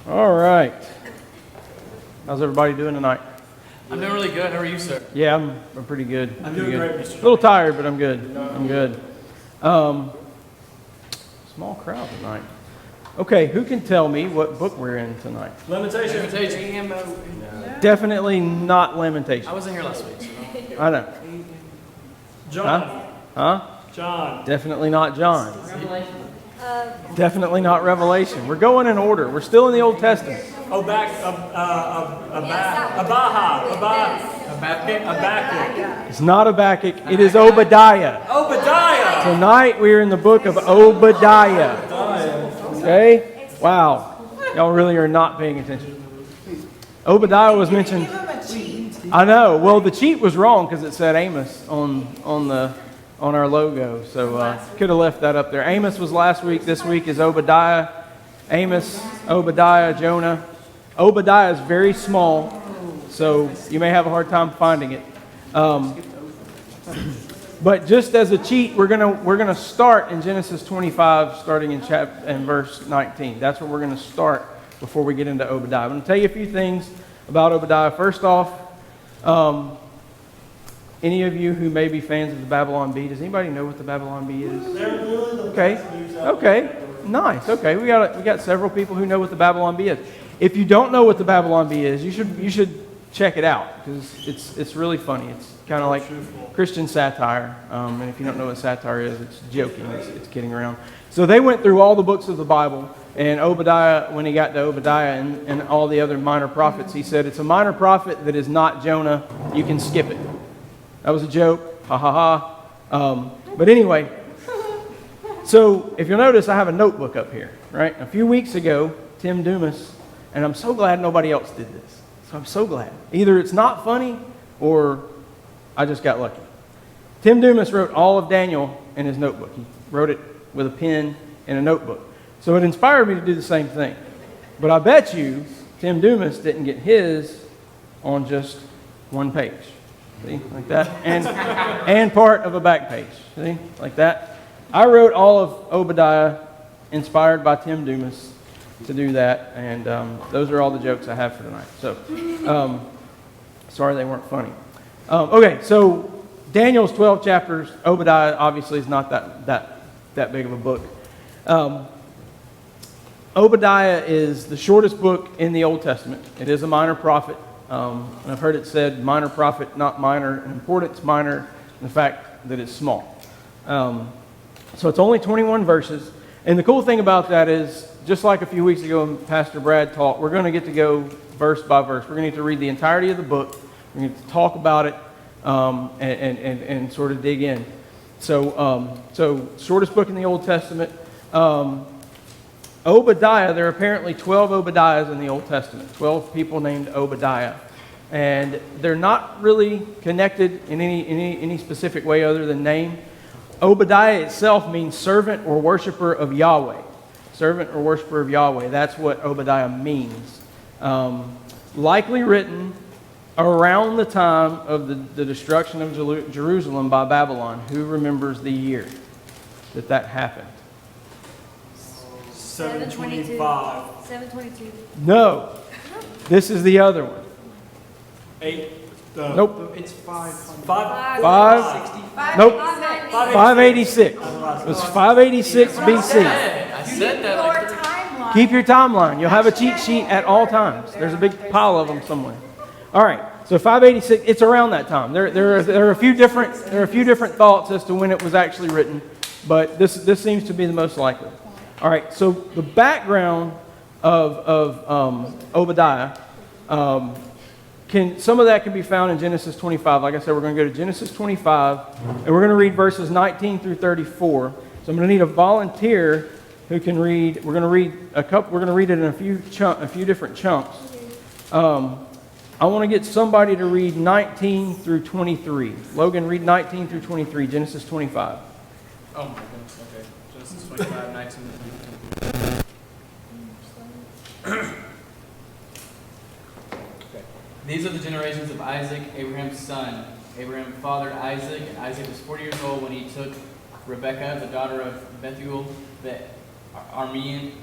All right. How's everybody doing tonight? I'm doing really good. How are you, sir? Yeah, I'm pretty good. I'm doing great, Mr. A little tired, but I'm good. I'm good. Small crowd tonight. Okay, who can tell me what book we're in tonight? Lamentation. Definitely not Lamentation. I wasn't here last week. So. I know. John. Huh? John. Definitely not John. Definitely not Revelation. We're going in order. We're still in the Old Testament. Habakkuk. It's not Habakkuk. It is Obadiah. Obadiah. Tonight we're in the book of Obadiah. Okay? Wow. Y'all really are not paying attention. Obadiah was mentioned. I know. Well, the cheat was wrong because it said Amos on our logo. So could have left that up there. Amos was last week. This week is Obadiah. Amos, Obadiah, Jonah. Obadiah is very small, so you may have a hard time finding it. But just as a cheat, we're gonna start in Genesis 25, starting in verse 19. That's where we're gonna start before we get into Obadiah. I'm gonna tell you a few things about Obadiah. First off, any of you who may be fans of the Babylon Bee, does anybody know what the Babylon Bee is? Okay, nice. Okay, we got several people who know what the Babylon Bee is. If you don't know what the Babylon Bee is, you should check it out because it's really funny. It's kind of like Christian satire, and if you don't know what satire is, it's joking. It's kidding around. So they went through all the books of the Bible, and Obadiah, when he got to Obadiah and all the other minor prophets, he said it's a minor prophet that is not Jonah. You can skip it. That was a joke. Ha ha ha. But anyway, so if you'll notice, I have a notebook up here. Right, a few weeks ago, Tim Dumas. And I'm so glad nobody else did this. So I'm so glad. Either it's not funny or I just got lucky. Tim Dumas wrote all of Daniel in his notebook. He wrote it with a pen in a notebook. So it inspired me to do the same thing. But I bet you Tim Dumas didn't get his on just one page. See, like that. And part of a back page. See, like that. I wrote all of Obadiah inspired by Tim Dumas to do that, and those are all the jokes I have for tonight. So, sorry they weren't funny. Okay, so Daniel's 12 chapters. Obadiah obviously is not that big of a book. Obadiah is the shortest book in the Old Testament. It is a minor prophet, and I've heard it said minor prophet, not minor in importance, minor in the fact that it's small. So it's only 21 verses, and the cool thing about that is, just like a few weeks ago when Pastor Brad taught, we're going to get to go verse by verse. We're going to get to read the entirety of the book. We're going to get to talk about it and sort of dig in. So shortest book in the Old Testament. Obadiah, there are apparently 12 Obadiahs in the Old Testament, 12 people named Obadiah. And they're not really connected in any specific way other than name. Obadiah itself means servant or worshiper of Yahweh. Servant or worshiper of Yahweh. That's what Obadiah means. Likely written around the time of the destruction of Jerusalem by Babylon. Who remembers the year that happened? 725. 722. No. This is the other one. 8. Nope. It's 5. 5. Nope. 586. It was 586 BC. I said that like three times. Keep your timeline. You'll have a cheat sheet at all times. There's a big pile of them somewhere. All right. So 586. It's around that time. There are a few different thoughts as to when it was actually written, but this seems to be the most likely. All right. So the background of Obadiah. Some of that can be found in Genesis 25. Like I said, we're going to go to Genesis 25, and we're going to read verses 19 through 34. So I'm going to need a volunteer who can read. We're going to read We're going to read it in a few different chunks. I want to get somebody to read 19 through 23. Logan, read 19 through 23. Genesis 25. Oh my goodness. Okay. Genesis 25, 19 to 23. These are the generations of Isaac, Abraham's son. Abraham fathered Isaac, and Isaac was 40 years old when he took Rebekah, the daughter of Bethuel, the Aramean,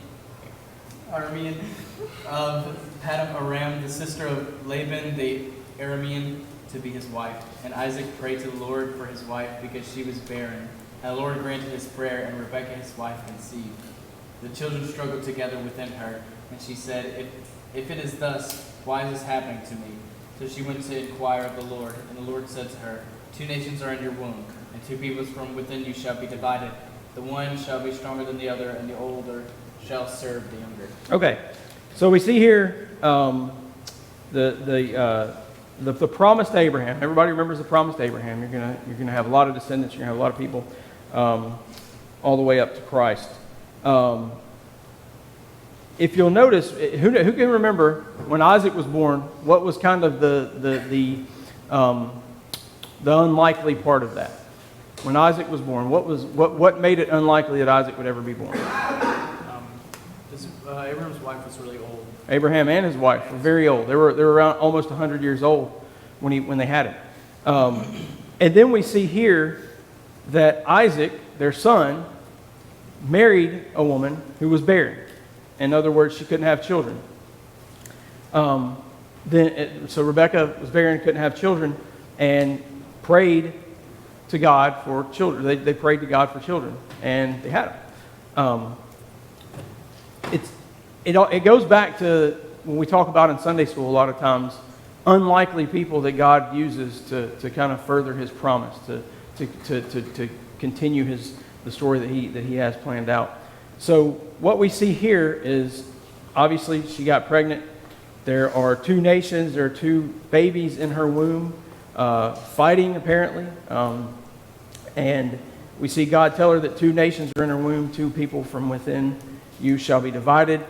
of Padam Aram, the sister of Laban the Aramean, to be his wife. And Isaac prayed to the Lord for his wife because she was barren. And the Lord granted his prayer, and Rebekah his wife conceived. The children struggled together within her, and she said, If it is thus, why is this happening to me? So she went to inquire of the Lord, and the Lord said to her, 2 nations are in your womb, and 2 peoples from within you shall be divided. The one shall be stronger than the other, and the older shall serve the younger. Okay, so we see here the promise to Abraham. Everybody remembers the promise to Abraham. You're gonna have a lot of descendants. You're gonna have a lot of people all the way up to Christ. If you'll notice, who can remember when Isaac was born? What was kind of the unlikely part of that? When Isaac was born, what made it unlikely that Isaac would ever be born? Abraham's wife was really old. Abraham and his wife were very old. They were around almost 100 years old when they had it. And then we see here that Isaac, their son, married a woman who was barren. In other words, she couldn't have children. So Rebekah was barren, couldn't have children, and prayed to God for children. They prayed to God for children, and they had them. It goes back to when we talk about in Sunday school a lot of times, unlikely people that God uses to kind of further His promise, to continue the story that He has planned out. So what we see here is, obviously, she got pregnant. There are 2 nations. There are 2 babies in her womb fighting, apparently. And we see God tell her that 2 nations are in her womb. 2 people from within you shall be divided.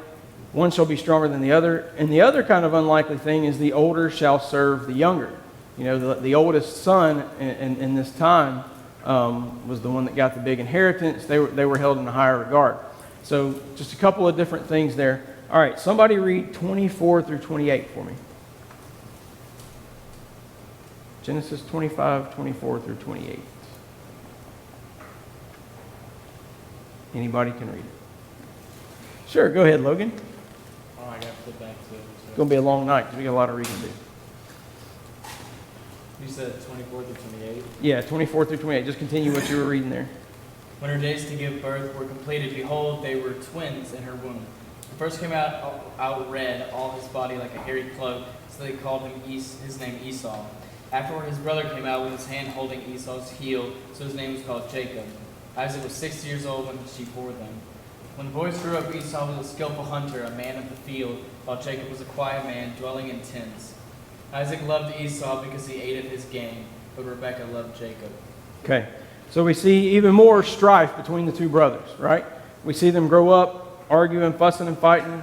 One shall be stronger than the other. And the other kind of unlikely thing is the older shall serve the younger. You know, the oldest son in this time was the one that got the big inheritance. They were held in a higher regard. So just a couple of different things there. All right, somebody read 24 through 28 for me. Genesis 25, 24 through 28. Anybody can read it. Sure, go ahead, Logan. Oh, I got to flip back to it. It's going to be a long night because we got a lot of reading to do. You said 24 through 28? Yeah, 24 through 28. Just continue what you were reading there. When her days to give birth were completed, behold, they were twins in her womb. The first came out red, all his body like a hairy cloak, so they called him his name Esau. Afterward, his brother came out with his hand holding Esau's heel, so his name was called Jacob. Isaac was 60 years old when she bore them. When the boys grew up, Esau was a skillful hunter, a man of the field, while Jacob was a quiet man, dwelling in tents. Isaac loved Esau because he ate of his game, but Rebekah loved Jacob. Okay, so we see even more strife between the 2 brothers, right? We see them grow up, arguing, fussing, and fighting.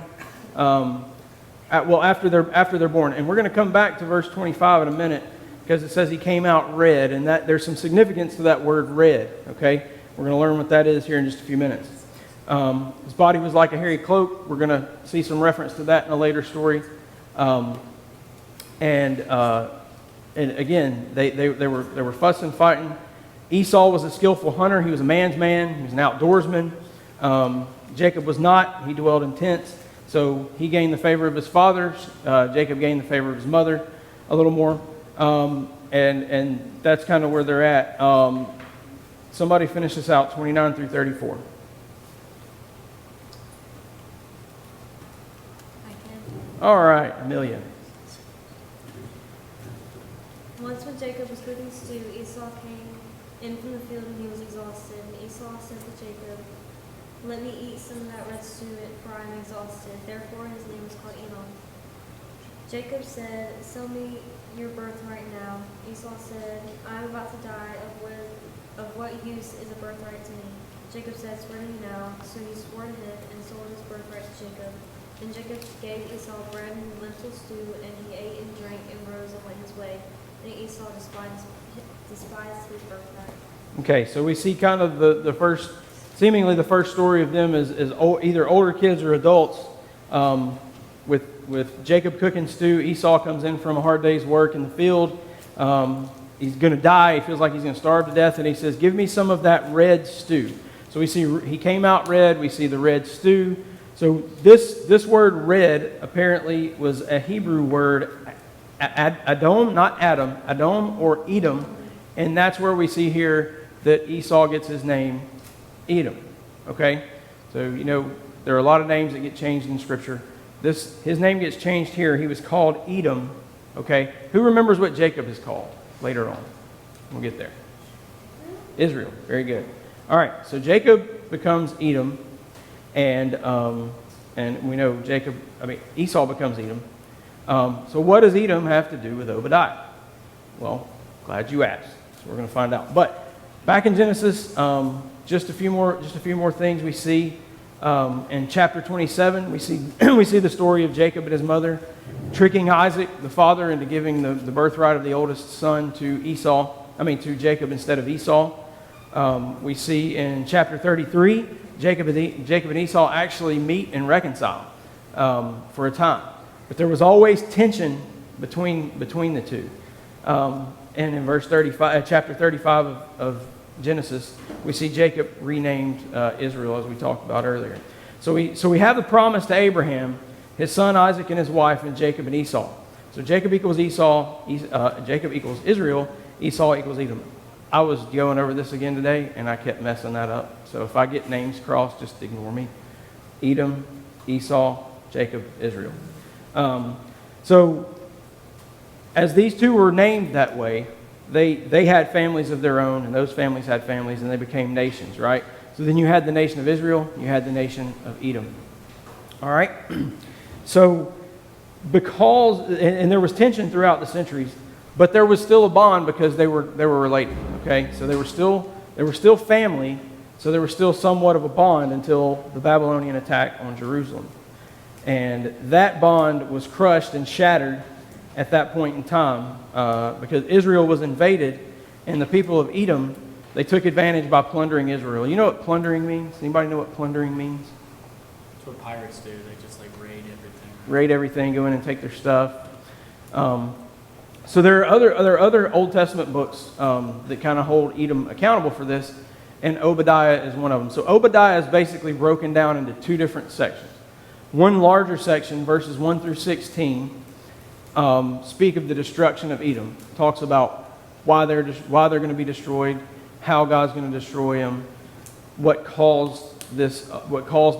After they're born, and we're going to come back to verse 25 in a minute because it says he came out red, and that there's some significance to that word red. Okay, we're going to learn what that is here in just a few minutes. His body was like a hairy cloak. We're going to see some reference to that in a later story. And again, they were fussing, fighting. Esau was a skillful hunter. He was a man's man. He was an outdoorsman. Jacob was not. He dwelled in tents. So he gained the favor of his father. Jacob gained the favor of his mother a little more. And that's kind of where they're at. Somebody finish this out, 29 through 34. All right, Amelia. Once when Jacob was cooking stew, Esau came in from the field and he was exhausted. And Esau said to Jacob, "Let me eat some of that red stew, for I am exhausted." Therefore his name was called Edom. Jacob said, "Sell me your birthright now." Esau said, "I am about to die. Of what use is a birthright to me?" Jacob said, "Swear to me now." So he swore to him and sold his birthright to Jacob. Then Jacob gave Esau bread and lentil stew, and he ate and drank and rose and went his way. And Esau despised his birthright. Okay, so we see kind of the first, seemingly the first story of them is either older kids or adults. With Jacob cooking stew, Esau comes in from a hard day's work in the field. He's going to die. He feels like he's going to starve to death, and he says, "Give me some of that red stew." So we see he came out red. We see the red stew. So this word red apparently was a Hebrew word, Adom, not Adam, Adom or Edom. And that's where we see here that Esau gets his name, Edom. Okay? So, you know, there are a lot of names that get changed in Scripture. His name gets changed here. He was called Edom. Okay? Who remembers what Jacob is called later on? We'll get there. Israel. Very good. All right. So Jacob becomes Edom. And we know Esau becomes Edom. So what does Edom have to do with Obadiah? Well, glad you asked. So we're going to find out. But back in Genesis, just a few more things we see. In chapter 27, we see the story of Jacob and his mother tricking Isaac, the father, into giving the birthright of the oldest son to Jacob instead of Esau. We see in chapter 33, Jacob and Esau actually meet and reconcile for a time. But there was always tension between the two. And in chapter 35 of Genesis, we see Jacob renamed Israel, as we talked about earlier. So we have the promise to Abraham, his son Isaac and his wife, and Jacob and Esau. So Jacob equals Esau, Jacob equals Israel, Esau equals Edom. I was going over this again today, and I kept messing that up. So if I get names crossed, just ignore me. Edom, Esau, Jacob, Israel. So as these two were named that way, they had families of their own, and those families had families, and they became nations, right? So then you had the nation of Israel, you had the nation of Edom. All right? So and there was tension throughout the centuries, but there was still a bond because they were related, okay? So they were still family, so there was still somewhat of a bond until the Babylonian attack on Jerusalem. And that bond was crushed and shattered at that point in time because Israel was invaded, and the people of Edom, they took advantage by plundering Israel. You know what plundering means? Anybody know what plundering means? That's what pirates do. They just like raid everything. Raid everything, go in and take their stuff. So there are other Old Testament books that kind of hold Edom accountable for this, and Obadiah is one of them. So Obadiah is basically broken down into two different sections. One larger section, verses 1 through 16, speak of the destruction of Edom. Talks about why they're going to be destroyed, how God's going to destroy them, what caused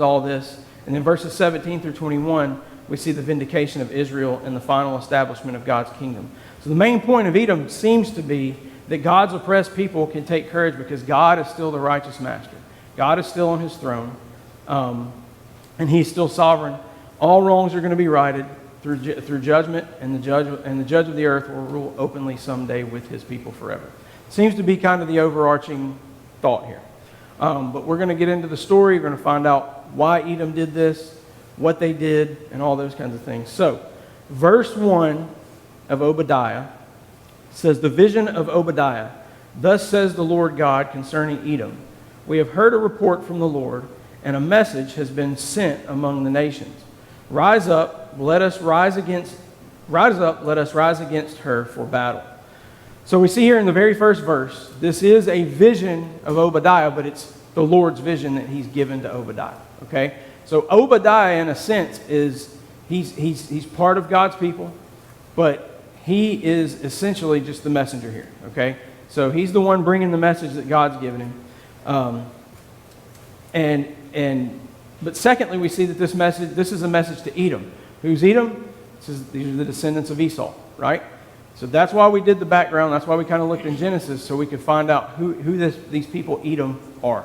all this. And then verses 17 through 21, we see the vindication of Israel and the final establishment of God's kingdom. So the main point of Edom seems to be that God's oppressed people can take courage because God is still the righteous master. God is still on his throne, and he's still sovereign. All wrongs are going to be righted through judgment, and the judge of the earth will rule openly someday with his people forever. Seems to be kind of the overarching thought here. But we're going to get into the story. We're going to find out why Edom did this, what they did, and all those kinds of things. So, verse 1 of Obadiah says, "The vision of Obadiah. Thus says the Lord God concerning Edom. We have heard a report from the Lord, and a message has been sent among the nations. Rise up, let us rise against her for battle." So we see here in the very first verse, this is a vision of Obadiah, but it's the Lord's vision that he's given to Obadiah. Okay? So Obadiah, in a sense, he's part of God's people, but he is essentially just the messenger here. Okay? So he's the one bringing the message that God's given him. But secondly, we see that this is a message to Edom. Who's Edom? These are the descendants of Esau, right? So that's why we did the background. That's why we kind of looked in Genesis, so we could find out who these people Edom are.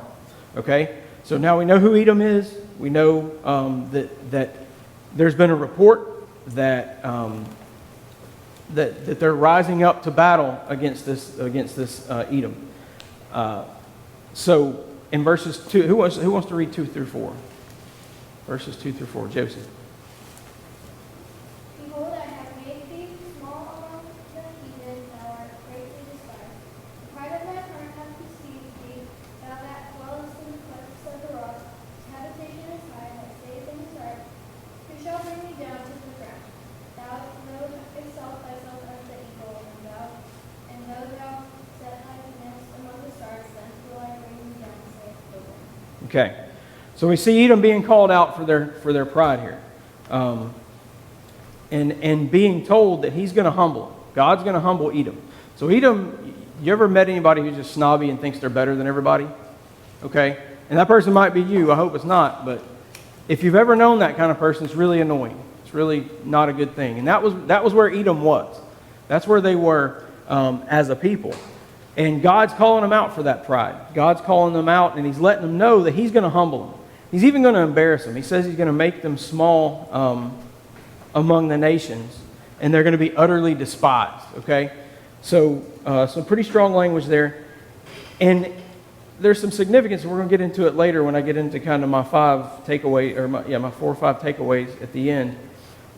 Okay? So now we know who Edom is. We know that there's been a report that they're rising up to battle against this Edom. So in verses 2, who wants to read 2 through 4? Verses 2 through 4. Joseph. Behold, I have made thee small among the heathen, thou art greatly despised. The pride of thy heart hath deceived thee, thou that dwellest in the clefts of the rock. His habitation is high, that saith in his heart, who shall bring me down to the ground? Thou knowest thyself as the eagle, and though thou set thy nest among the stars, then will I bring thee down, saith the Lord. Okay. So we see Edom being called out for their pride here. And being told that he's going to humble them. God's going to humble Edom. So Edom, you ever met anybody who's just snobby and thinks they're better than everybody? Okay? And that person might be you. I hope it's not. But if you've ever known that kind of person, it's really annoying. It's really not a good thing. And that was where Edom was. That's where they were as a people. And God's calling them out for that pride. God's calling them out, and he's letting them know that he's going to humble them. He's even going to embarrass them. He says he's going to make them small among the nations, and they're going to be utterly despised. Okay? So some pretty strong language there. And there's some significance, and we're going to get into it later when I get into kind of my 4 or 5 takeaways at the end.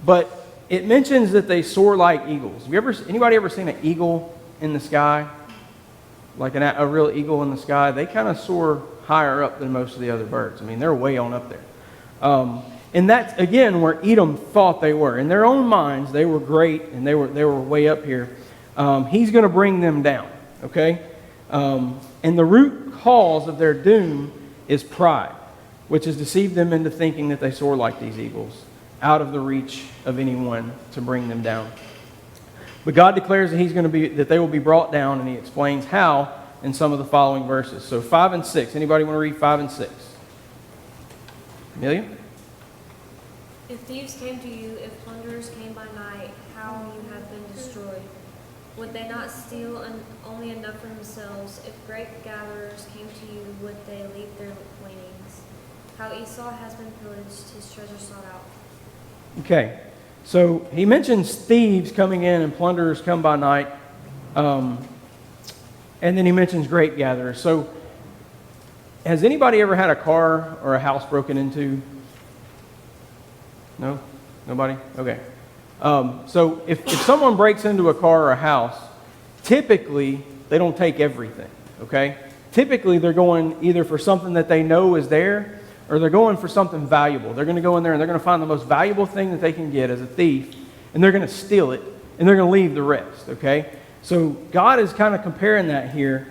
But it mentions that they soar like eagles. Anybody ever seen an eagle in the sky? Like a real eagle in the sky? They kind of soar higher up than most of the other birds. I mean, they're way on up there. And that's, again, where Edom thought they were. In their own minds, they were great, and they were way up here. He's going to bring them down, okay? And the root cause of their doom is pride, which has deceived them into thinking that they soar like these eagles, out of the reach of anyone to bring them down. But God declares that they will be brought down, and he explains how in some of the following verses. So 5 and 6. Anybody want to read 5 and 6? Amelia? If thieves came to you, if plunderers came by night, how you have been destroyed. Would they not steal only enough for themselves? If grape gatherers came to you, would they leave their gleanings? How Esau has been pillaged, his treasure sought out. Okay, so he mentions thieves coming in and plunderers come by night. And then he mentions grape gatherers. So has anybody ever had a car or a house broken into? No? Nobody? Okay. So if someone breaks into a car or a house, typically they don't take everything, okay? Typically they're going either for something that they know is there, or they're going for something valuable. They're going to go in there and they're going to find the most valuable thing that they can get as a thief, and they're going to steal it, and they're going to leave the rest, okay? So God is kind of comparing that here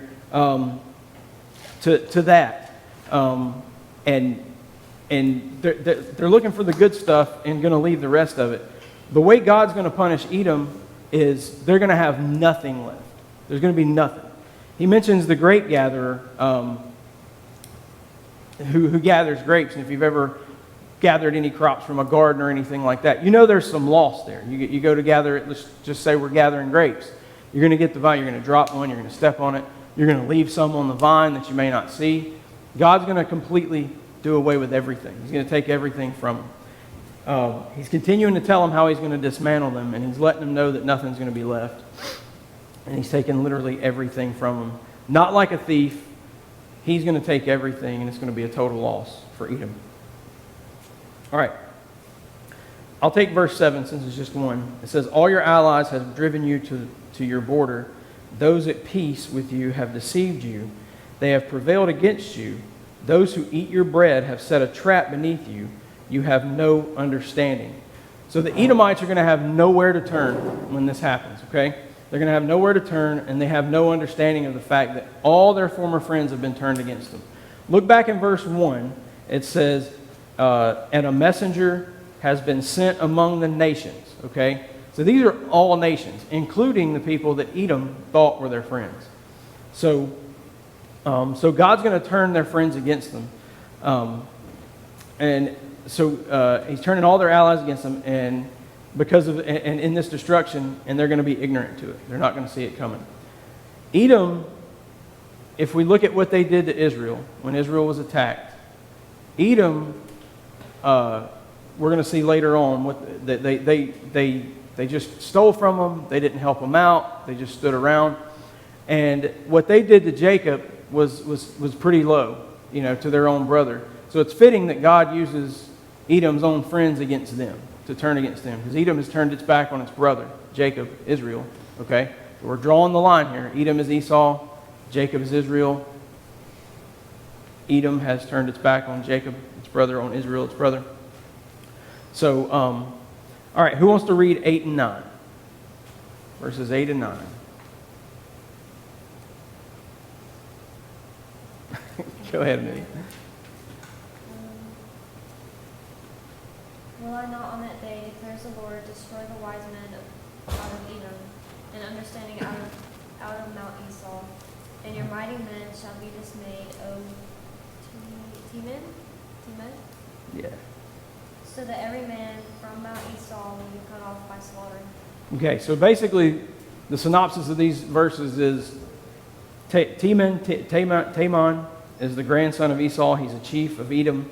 to that. And they're looking for the good stuff and going to leave the rest of it. The way God's going to punish Edom is they're going to have nothing left. There's going to be nothing. He mentions the grape gatherer who gathers grapes. And if you've ever gathered any crops from a garden or anything like that, you know there's some loss there. You go to gather it, let's just say we're gathering grapes. You're going to get the vine, you're going to drop one, you're going to step on it, you're going to leave some on the vine that you may not see. God's going to completely do away with everything. He's going to take everything from them. He's continuing to tell them how he's going to dismantle them, and he's letting them know that nothing's going to be left. And he's taking literally everything from them. Not like a thief. He's going to take everything, and it's going to be a total loss for Edom. All right. I'll take verse 7 since it's just one. It says, all your allies have driven you to your border. Those at peace with you have deceived you. They have prevailed against you. Those who eat your bread have set a trap beneath you. You have no understanding. So the Edomites are going to have nowhere to turn when this happens, okay? They're going to have nowhere to turn, and they have no understanding of the fact that all their former friends have been turned against them. Look back in verse 1. It says, and a messenger has been sent among the nations, okay? So these are all nations, including the people that Edom thought were their friends. So God's going to turn their friends against them. So he's turning all their allies against them, and because of and in this destruction, and they're going to be ignorant to it. They're not going to see it coming. Edom, if we look at what they did to Israel when Israel was attacked, Edom, we're going to see later on what they just stole from them. They didn't help them out. They just stood around, and what they did to Jacob was pretty low, to their own brother. So it's fitting that God uses Edom's own friends against them, to turn against them. Because Edom has turned its back on its brother, Jacob, Israel. Okay? So we're drawing the line here. Edom is Esau. Jacob is Israel. Edom has turned its back on Jacob, its brother, on Israel, its brother. So, all right, who wants to read 8 and 9? Verses 8 and 9. Go ahead, Amelia. Will I not on that day, declares the Lord, destroy the wise men out of Edom, and understanding out of Mount Esau, and your mighty men shall be dismayed, O Teman? Yeah. So that every man from Mount Esau will be cut off by slaughter. Okay, so basically, the synopsis of these verses is Teman is the grandson of Esau. He's a chief of Edom.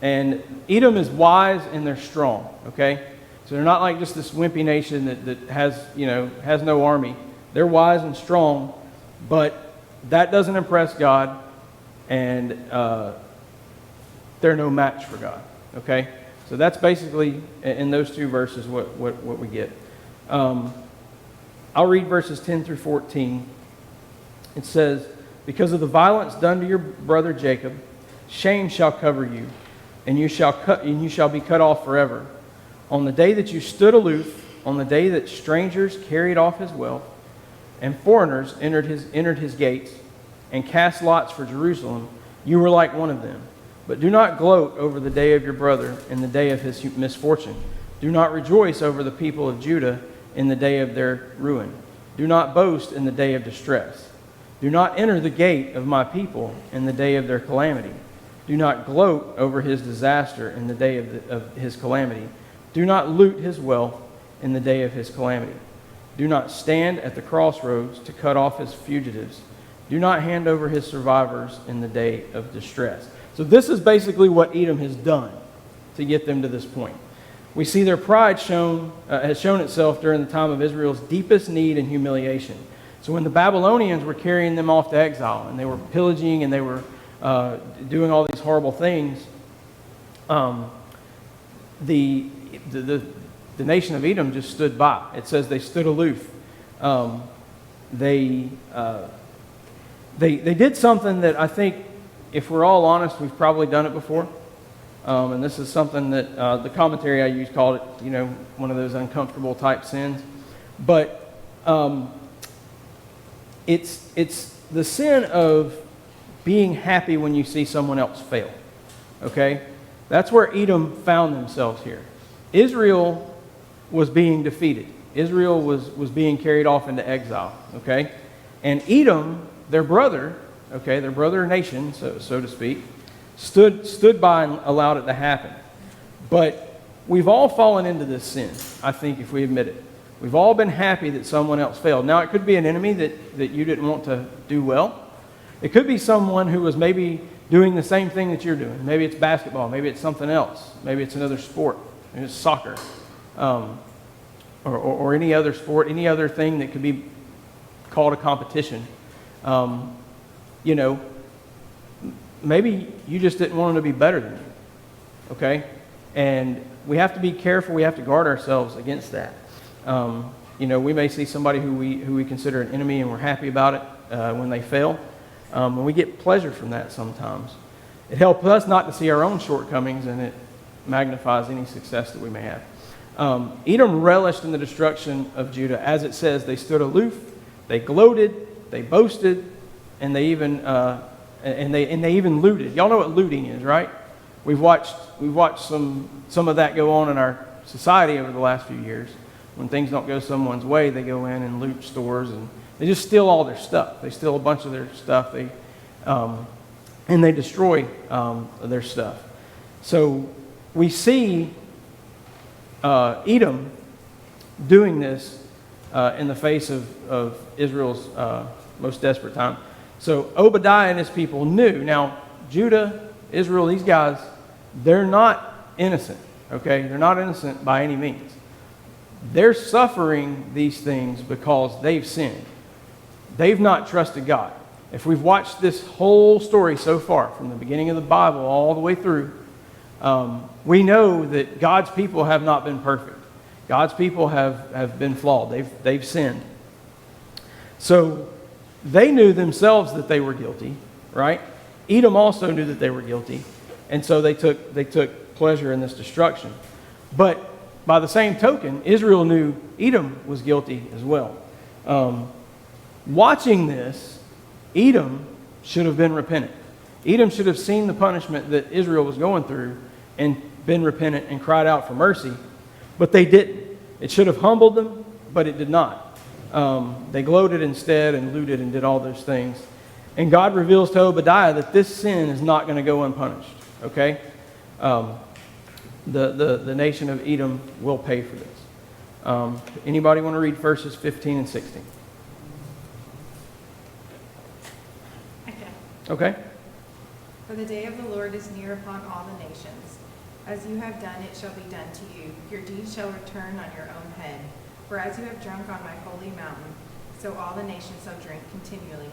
And Edom is wise and they're strong, okay? So they're not like just this wimpy nation that has no army. They're wise and strong, but that doesn't impress God, and they're no match for God, okay? So that's basically, in those two verses, what we get. I'll read verses 10 through 14. It says, because of the violence done to your brother Jacob, shame shall cover you, and you shall be cut off forever. On the day that you stood aloof, on the day that strangers carried off his wealth, and foreigners entered his gates, and cast lots for Jerusalem, you were like one of them. But do not gloat over the day of your brother in the day of his misfortune. Do not rejoice over the people of Judah in the day of their ruin. Do not boast in the day of distress. Do not enter the gate of my people in the day of their calamity. Do not gloat over his disaster in the day of his calamity. Do not loot his wealth in the day of his calamity. Do not stand at the crossroads to cut off his fugitives. Do not hand over his survivors in the day of distress. So this is basically what Edom has done to get them to this point. We see their pride has shown itself during the time of Israel's deepest need and humiliation. So when the Babylonians were carrying them off to exile, and they were pillaging, and they were doing all these horrible things, the nation of Edom just stood by. It says they stood aloof. They did something that I think, if we're all honest, we've probably done it before. And this is something that the commentary I use called it, one of those uncomfortable type sins. But it's the sin of being happy when you see someone else fail. Okay? That's where Edom found themselves here. Israel was being defeated. Israel was being carried off into exile. Okay? And Edom, their brother nation, so to speak, stood by and allowed it to happen. But we've all fallen into this sin, I think, if we admit it. We've all been happy that someone else failed. Now, it could be an enemy that you didn't want to do well. It could be someone who was maybe doing the same thing that you're doing. Maybe it's basketball. Maybe it's something else. Maybe it's another sport. Maybe it's soccer. Or any other sport, any other thing that could be called a competition. Maybe you just didn't want them to be better than you. Okay? And we have to be careful. We have to guard ourselves against that. We may see somebody who we consider an enemy, and we're happy about it when they fail. And we get pleasure from that sometimes. It helps us not to see our own shortcomings, and it magnifies any success that we may have. Edom relished in the destruction of Judah. As it says, they stood aloof, they gloated, they boasted, and they even looted. Y'all know what looting is, right? We've watched some of that go on in our society over the last few years. When things don't go someone's way, they go in and loot stores, and they just steal all their stuff. They steal a bunch of their stuff. And they destroy their stuff. So we see Edom doing this in the face of Israel's most desperate time. So Obadiah and his people knew. Now, Judah, Israel, these guys, they're not innocent, okay? They're not innocent by any means. They're suffering these things because they've sinned. They've not trusted God. If we've watched this whole story so far, from the beginning of the Bible all the way through, we know that God's people have not been perfect. God's people have been flawed. They've sinned. So they knew themselves that they were guilty, right? Edom also knew that they were guilty, and so they took pleasure in this destruction. But by the same token, Israel knew Edom was guilty as well. Watching this, Edom should have been repentant. Edom should have seen the punishment that Israel was going through and been repentant and cried out for mercy, but they didn't. It should have humbled them, but it did not. They gloated instead and looted and did all those things. And God reveals to Obadiah that this sin is not going to go unpunished. Okay? The nation of Edom will pay for this. Anybody want to read verses 15 and 16? Okay. For the day of the Lord is near upon all the nations. As you have done, it shall be done to you. Your deeds shall return on your own head. For as you have drunk on my holy mountain, so all the nations shall drink continually.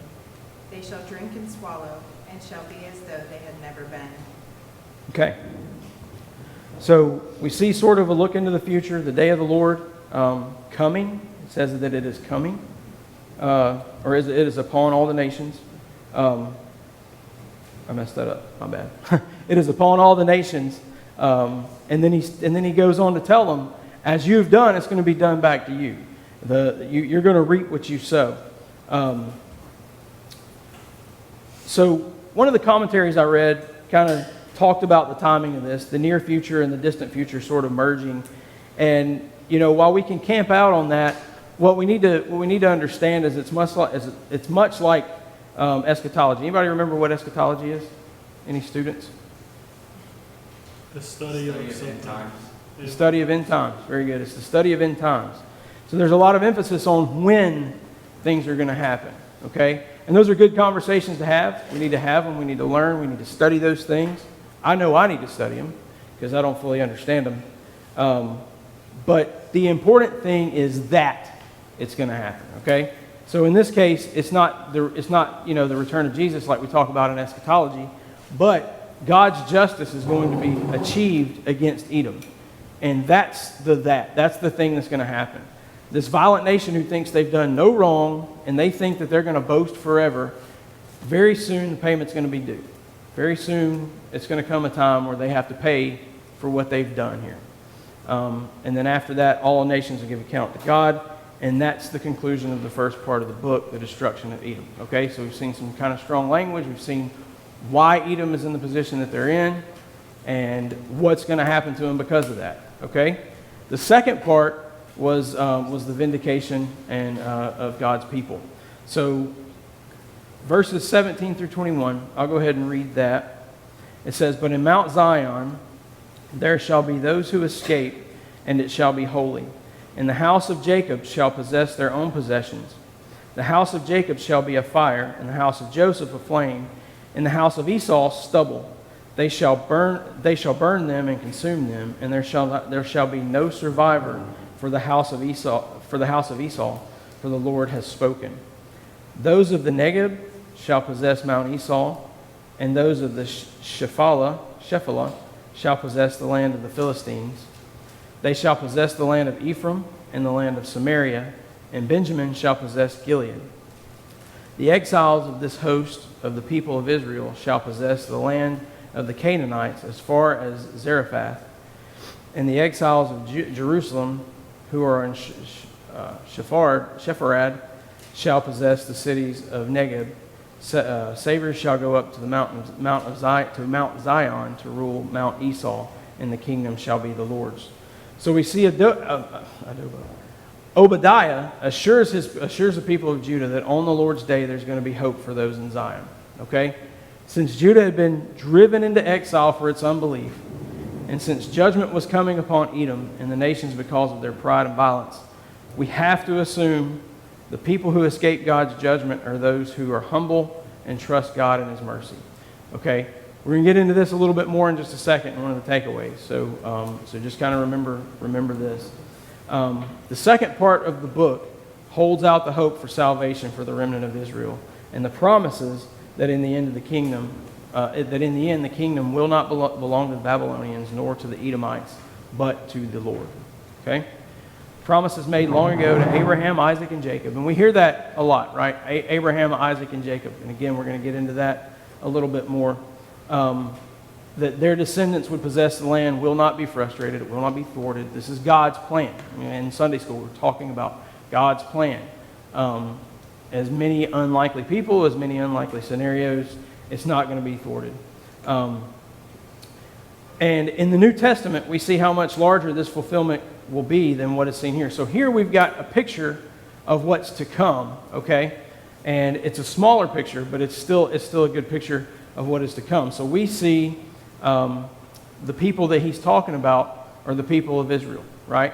They shall drink and swallow, and shall be as though they had never been. Okay. So we see sort of a look into the future, the day of the Lord coming. It says that it is coming, or it is upon all the nations. I messed that up. My bad. It is upon all the nations, and then he goes on to tell them, as you've done, it's going to be done back to you. You're going to reap what you sow. So one of the commentaries I read kind of talked about the timing of this, the near future and the distant future sort of merging. And while we can camp out on that, what we need to understand is it's much like eschatology. Anybody remember what eschatology is? Any students? The study of end times. The study of end times. Very good. It's the study of end times. So there's a lot of emphasis on when things are going to happen. Okay? And those are good conversations to have. We need to have them. We need to learn. We need to study those things. I know I need to study them because I don't fully understand them. But the important thing is that it's going to happen. Okay? So in this case, it's not the return of Jesus like we talk about in eschatology, but God's justice is going to be achieved against Edom. And that's the thing that's going to happen. This violent nation who thinks they've done no wrong and they think that they're going to boast forever, very soon the payment's going to be due. Very soon it's going to come a time where they have to pay for what they've done here. And then after that, all nations will give account to God. And that's the conclusion of the first part of the book, the destruction of Edom. Okay, so we've seen some kind of strong language. We've seen why Edom is in the position that they're in and what's going to happen to them because of that. Okay, the second part was the vindication and of God's people. So verses 17 through 21, I'll go ahead and read that. It says, "But in Mount Zion there shall be those who escape, and it shall be holy. And the house of Jacob shall possess their own possessions. The house of Jacob shall be a fire, and the house of Joseph a flame, and the house of Esau stubble. They shall burn them and consume them, and there shall be no survivor for the house of Esau, for the Lord has spoken. Those of the Negeb shall possess Mount Esau, and those of the Shephelah shall possess the land of the Philistines. They shall possess the land of Ephraim and the land of Samaria, and Benjamin shall possess Gilead. The exiles of this host of the people of Israel shall possess the land of the Canaanites as far as Zarephath, and the exiles of Jerusalem who are in Sepharad shall possess the cities of Negeb. Saviors shall go up to Mount Zion to rule Mount Esau, and the kingdom shall be the Lord's." So we see Obadiah assures the people of Judah that on the Lord's day there's going to be hope for those in Zion. Okay? Since Judah had been driven into exile for its unbelief, and since judgment was coming upon Edom and the nations because of their pride and violence, we have to assume the people who escape God's judgment are those who are humble and trust God in His mercy. Okay? We're going to get into this a little bit more in just a second in one of the takeaways. So just kind of remember this. The second part of the book holds out the hope for salvation for the remnant of Israel and the promises that in the end the kingdom will not belong to the Babylonians nor to the Edomites, but to the Lord. Okay? Promises made long ago to Abraham, Isaac, and Jacob. And we hear that a lot, right? Abraham, Isaac, and Jacob. And again, we're going to get into that a little bit more. That their descendants would possess the land will not be frustrated. It will not be thwarted. This is God's plan. In Sunday school, we're talking about God's plan. As many unlikely people, as many unlikely scenarios, it's not going to be thwarted. And in the New Testament, we see how much larger this fulfillment will be than what is seen here. So here we've got a picture of what's to come, okay? And it's a smaller picture, but it's still a good picture of what is to come. So we see the people that he's talking about are the people of Israel, right?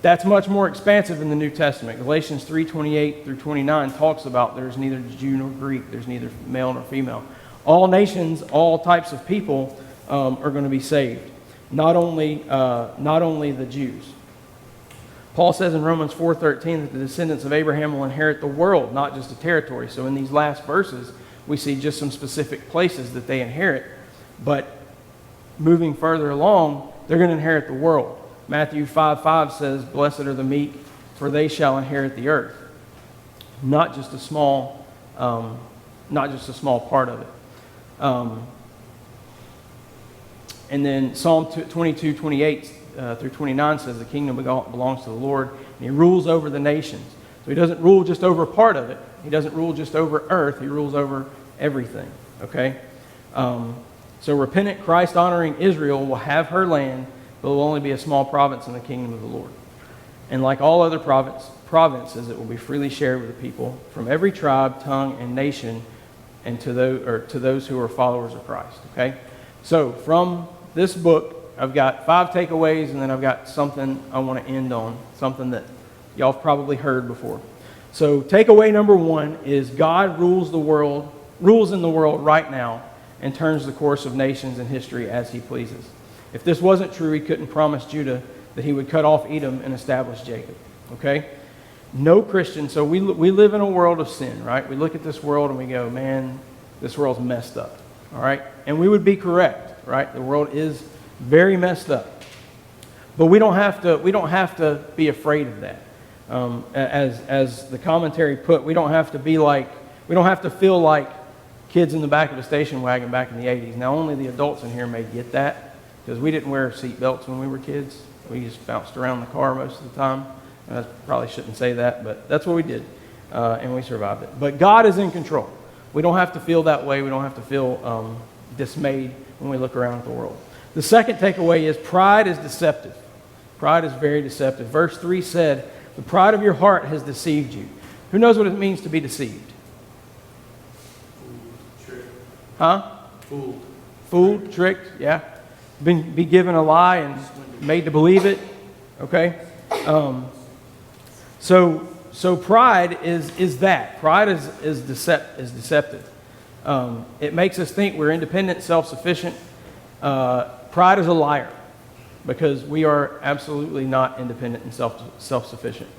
That's much more expansive in the New Testament. Galatians 3:28 through 29 talks about there's neither Jew nor Greek, there's neither male nor female. All nations, all types of people are going to be saved. Not only the Jews. Paul says in Romans 4:13 that the descendants of Abraham will inherit the world, not just a territory. So in these last verses, we see just some specific places that they inherit. But moving further along, they're going to inherit the world. Matthew 5:5 says, "Blessed are the meek, for they shall inherit the earth." Not just a small part of it. And then Psalm 22:28 through 29 says the kingdom belongs to the Lord, and he rules over the nations. So he doesn't rule just over part of it. He doesn't rule just over earth. He rules over everything. Okay? So repentant, Christ-honoring Israel will have her land, but it will only be a small province in the kingdom of the Lord. And like all other provinces, it will be freely shared with the people from every tribe, tongue, and nation, and to those who are followers of Christ. Okay? So from this book, I've got 5 takeaways, and then I've got something I want to end on, something that y'all have probably heard before. So takeaway number 1 is God rules in the world right now, and turns the course of nations and history as he pleases. If this wasn't true, he couldn't promise Judah that he would cut off Edom and establish Jacob. Okay? No Christian, so we live in a world of sin, right? We look at this world and we go, man, this world's messed up. All right? And we would be correct, right? The world is very messed up. But we don't have to be afraid of that. As the commentary put, we don't have to feel like kids in the back of a station wagon back in the 80s. Now, only the adults in here may get that, because we didn't wear seat belts when we were kids. We just bounced around the car most of the time. And I probably shouldn't say that, but that's what we did, and we survived it. But God is in control. We don't have to feel that way. We don't have to feel dismayed when we look around at the world. The second takeaway is pride is deceptive. Pride is very deceptive. Verse 3 said, "The pride of your heart has deceived you." Who knows what it means to be deceived? Huh? Fooled, tricked, yeah. Be given a lie and made to believe it. Okay? So pride is that. Pride is deceptive. It makes us think we're independent, self-sufficient. Pride is a liar, because we are absolutely not independent and self-sufficient.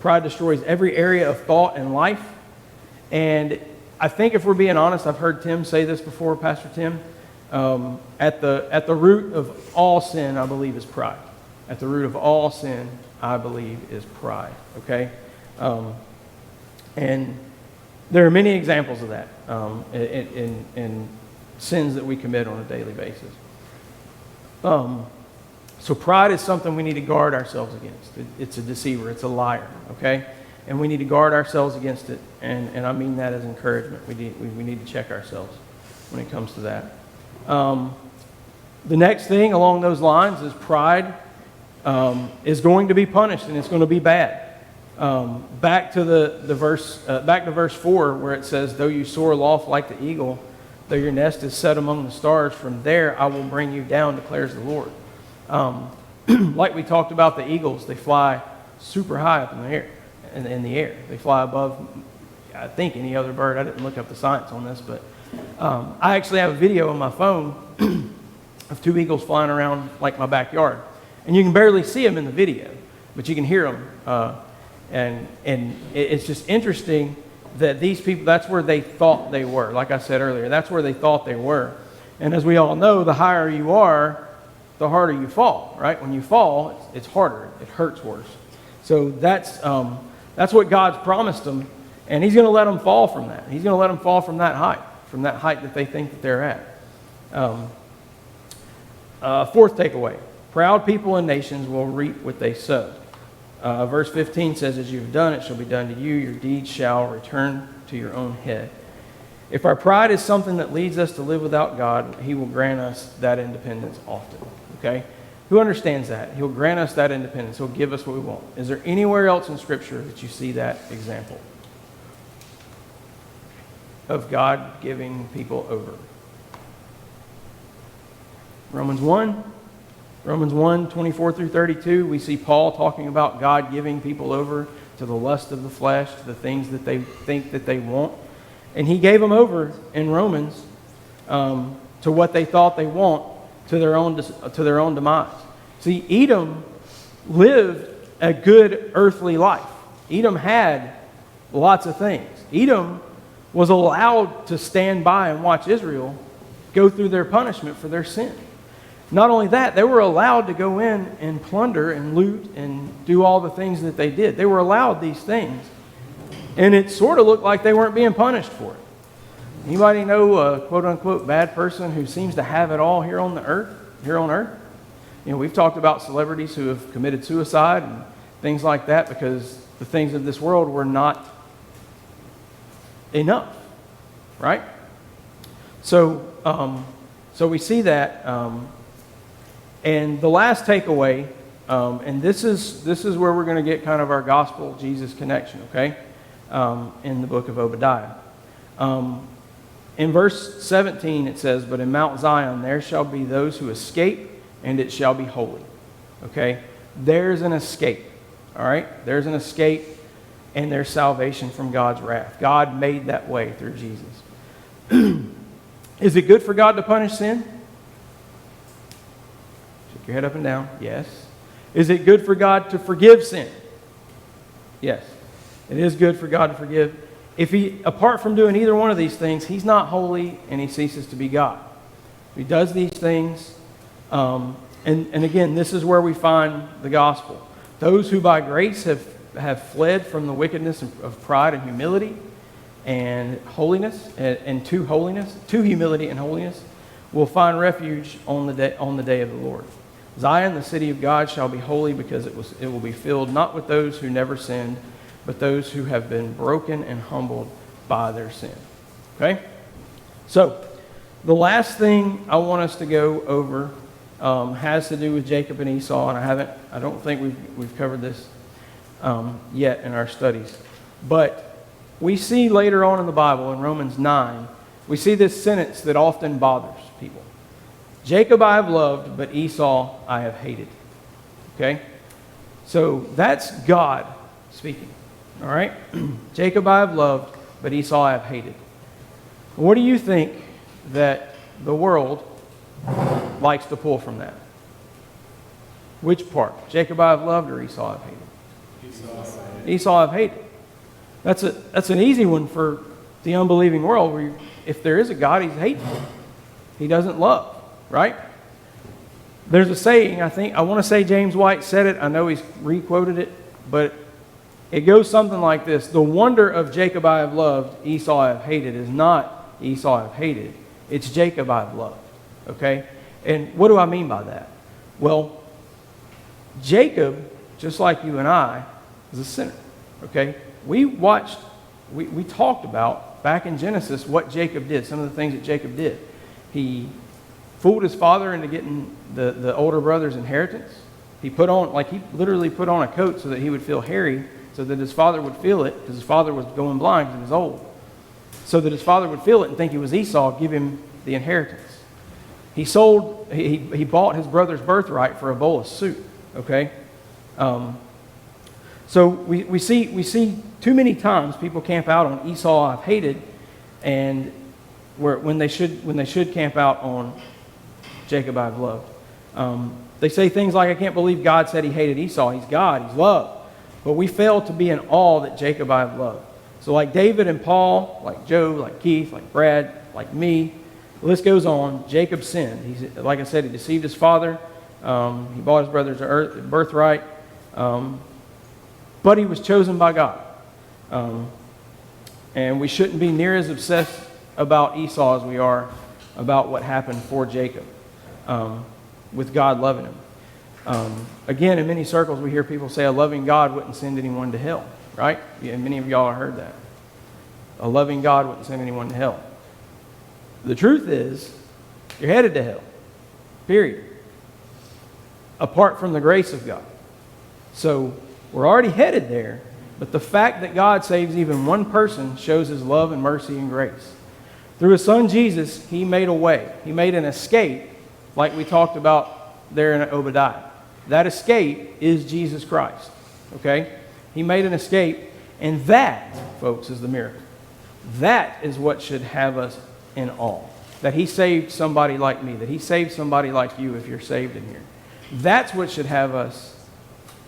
Pride destroys every area of thought and life. And I think if we're being honest, I've heard Tim say this before, Pastor Tim, at the root of all sin, I believe, is pride. At the root of all sin, I believe, is pride. Okay? And there are many examples of that in sins that we commit on a daily basis. So pride is something we need to guard ourselves against. It's a deceiver. It's a liar. Okay? And we need to guard ourselves against it. And I mean that as encouragement. We need to check ourselves when it comes to that. The next thing along those lines is pride is going to be punished, and it's going to be bad. Back to verse 4, where it says, "Though you soar aloft like the eagle, though your nest is set among the stars, from there I will bring you down, declares the Lord." Like we talked about the eagles, they fly super high up in the air. They fly above, I think, any other bird. I didn't look up the science on this, but I actually have a video on my phone of 2 eagles flying around like my backyard. And you can barely see them in the video, but you can hear them. And it's just interesting that these people, that's where they thought they were. Like I said earlier, that's where they thought they were. And as we all know, the higher you are, the harder you fall, right? When you fall, it's harder. It hurts worse. So that's what God's promised them, and he's going to let them fall from that. He's going to let them fall from that height that they think that they're at. Fourth takeaway, proud people and nations will reap what they sow. Verse 15 says, "As you have done, it shall be done to you. Your deeds shall return to your own head." If our pride is something that leads us to live without God, He will grant us that independence often. Okay? Who understands that? He'll grant us that independence. He'll give us what we want. Is there anywhere else in Scripture that you see that example of God giving people over? Romans 1, 24 through 32, we see Paul talking about God giving people over to the lust of the flesh, to the things that they think that they want. And he gave them over in Romans to what they thought they want, to their own demise. See, Edom lived a good earthly life. Edom had lots of things. Edom was allowed to stand by and watch Israel go through their punishment for their sin. Not only that, they were allowed to go in and plunder and loot and do all the things that they did. They were allowed these things. And it sort of looked like they weren't being punished for it. Anybody know a quote-unquote bad person who seems to have it all here on earth? You know, we've talked about celebrities who have committed suicide and things like that because the things of this world were not enough, right? So we see that. And the last takeaway, and this is where we're going to get kind of our gospel Jesus connection, okay? In the book of Obadiah. In verse 17 it says, "But in Mount Zion there shall be those who escape, and it shall be holy." Okay? There's an escape. All right? There's an escape, and there's salvation from God's wrath. God made that way through Jesus. Is it good for God to punish sin? Shake your head up and down. Yes. Is it good for God to forgive sin? Yes. It is good for God to forgive. If he, apart from doing either one of these things, he's not holy and he ceases to be God. He does these things. And again, this is where we find the gospel. Those who by grace have fled from the wickedness of pride and humility and holiness, and to humility and holiness, will find refuge on the day of the Lord. Zion, the city of God, shall be holy because it will be filled not with those who never sinned, but those who have been broken and humbled by their sin. Okay? So, the last thing I want us to go over has to do with Jacob and Esau, and I don't think we've covered this yet in our studies. But we see later on in the Bible, in Romans 9, we see this sentence that often bothers people. Jacob I have loved, but Esau I have hated. Okay? So that's God speaking. All right? Jacob I have loved, but Esau I have hated. What do you think that the world likes to pull from that? Which part? Jacob I have loved or Esau I have hated? Esau I have hated. That's an easy one for the unbelieving world, where if there is a God, he's hateful. He doesn't love, right? There's a saying, I want to say James White said it. I know he's re-quoted it, but it goes something like this. The wonder of Jacob I have loved, Esau I have hated is not Esau I have hated. It's Jacob I have loved. Okay? And what do I mean by that? Well, Jacob, just like you and I, is a sinner. Okay? We talked about back in Genesis what Jacob did, some of the things that Jacob did. He fooled his father into getting the older brother's inheritance. He literally put on a coat so that he would feel hairy, so that his father would feel it, because his father was going blind because he was old. So that his father would feel it and think he was Esau, give him the inheritance. He bought his brother's birthright for a bowl of soup. Okay? So we see too many times people camp out on Esau I've hated, and when they should camp out on Jacob I've loved. They say things like, I can't believe God said he hated Esau. He's God. He's love. But we fail to be in awe that Jacob I've loved. So like David and Paul, like Joe, like Keith, like Brad, like me, the list goes on. Jacob sinned. Like I said, he deceived his father. He bought his brother's birthright. But he was chosen by God. And we shouldn't be near as obsessed about Esau as we are about what happened for Jacob, with God loving him. Again, in many circles we hear people say a loving God wouldn't send anyone to hell, right? Yeah, many of y'all have heard that. A loving God wouldn't send anyone to hell. The truth is, you're headed to hell. Period. Apart from the grace of God. So we're already headed there, but the fact that God saves even one person shows his love and mercy and grace. Through his son Jesus, he made a way. He made an escape, like we talked about there in Obadiah. That escape is Jesus Christ. Okay? He made an escape, and that, folks, is the miracle. That is what should have us in awe. That he saved somebody like me, that he saved somebody like you if you're saved in here. That's what should have us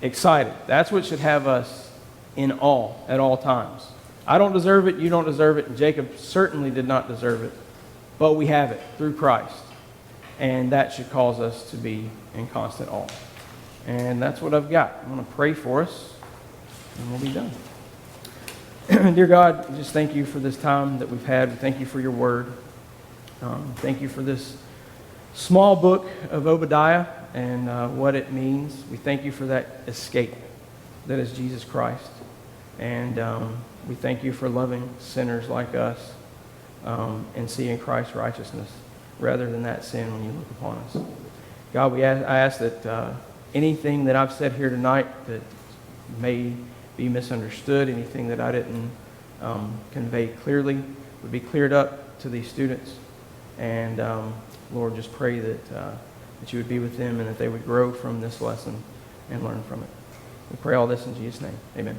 excited. That's what should have us in awe at all times. I don't deserve it, you don't deserve it, and Jacob certainly did not deserve it. But we have it through Christ. And that should cause us to be in constant awe. And that's what I've got. I'm going to pray for us, and we'll be done. Dear God, we just thank you for this time that we've had. We thank you for your word. Thank you for this small book of Obadiah and what it means. We thank you for that escape that is Jesus Christ. And we thank you for loving sinners like us and seeing Christ's righteousness rather than that sin when you look upon us. God, I ask that anything that I've said here tonight that may be misunderstood, anything that I didn't convey clearly would be cleared up to these students. And Lord, just pray that you would be with them and that they would grow from this lesson and learn from it. We pray all this in Jesus' name. Amen.